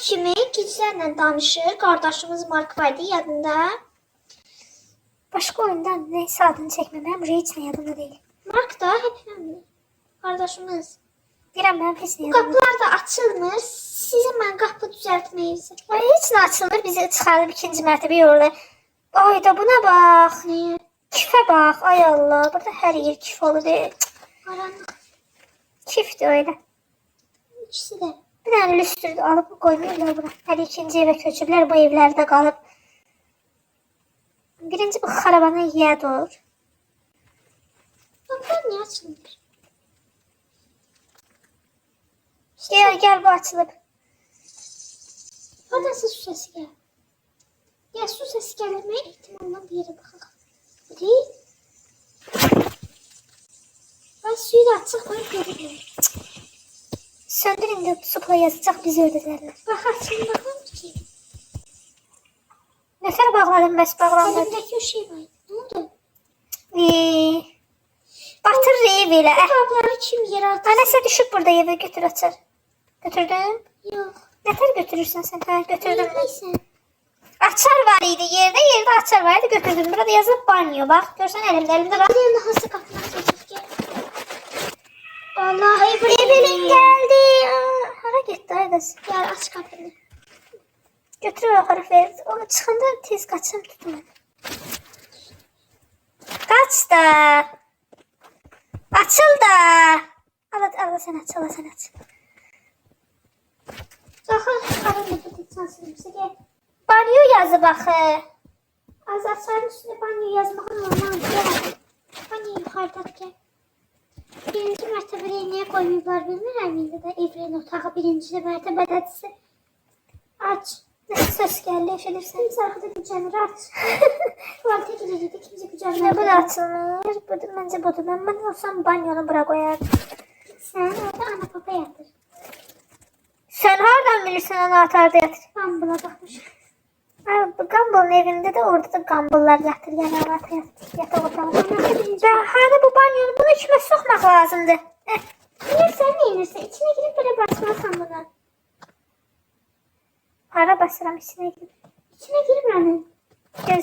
kimi gizlərlə danışır. Qardaşımız Mark vardı yadında. Başka oyundan neyse adını çekmemem. Hiç ne yadımda değil. Mark da hep qardaşımız. Deyirəm mənim heç nə Bu yadımda. qapılar da açılmır. Sizin mən qapı düzəltməyiniz. Ay, heç nə açılmır. Bizi çıxarıb ikinci mərtəbə yorulur. Ay da buna bax. Niyə? Kifə bax. Ay Allah. Burada hər yer kif olur. Qaranlıq. Kifdir öyle. İkisi də. Bir tane lüstür alıp koymuyorlar bura. Her ikinci eve köçüblər, bu evlerde kalıp. Birinci bu xarabana yiyə dur. Qapılar niyə açılmır? Gel bu açılıb. Haradasa su səsi gəlir. Ya su səsi gəlmə ehtimalından bir yerə baxaq. Bu deyil. Ben suyu da açıq qoyub görürüm. Söndürün de supla yazacaq bizi öldürərlər. Bax açın baxın ki. Nətər bağladım bəs bağlanmadı. Elimdəki o şey var. Ne oldu? Batır ev elə. Bu qabları kim yerə atır? Anəsə düşüb burada evə götür açar. Götürdün? Yox. Nətər götürürsən sən? Hə, götürdüm. Neyse. Açar var idi yerdə açar var idi götürdüm. Burada yazıb banyo bax. Görsən elimdə var. Bir yana hansı qapını açacaq gəl. Allah Evelyn geldi. Aa, hara getdi aydası. Gel aç kapını. Götür o harf ver. Onu çıxanda tez qaçım tutma. Qaç da. Açıl da. Allah sen aç, Allah sen aç. Zaxın qarın da tutsan sürümsə gəl. Banyo yazı baxı. Az açarın üstüne banyo yazmağın olmaz. Banyo yuxarıda gəl. Birinci mərtəbəyə niyə qoymayıblar bilmirəm indi də Evren otağı birinci mərtəbədədirsə. Aç. Ses geldi, eşidirsən. Kimsə arxada gücənir, aç. Tuvalete gidiyordu, kimsə gücənir. Ne bu da açılmır. Bu da məncə budur. Mən olsam banyonu bura qoyardım. Sən orada ana papa yatır. Sen hardan bilirsən onu atarda yatır? Ben buna baxmışım. Bu Gumball'ın evində də orada da Gumball'lar yatır. Yəni ana yatak otağında. Və hani bu banyonu bunu içmə soxmaq lazımdır. Niyə sən neyinirsən? İçine girip böyle basmasan buna. Para basıram içine girib. İçine girmə. Göz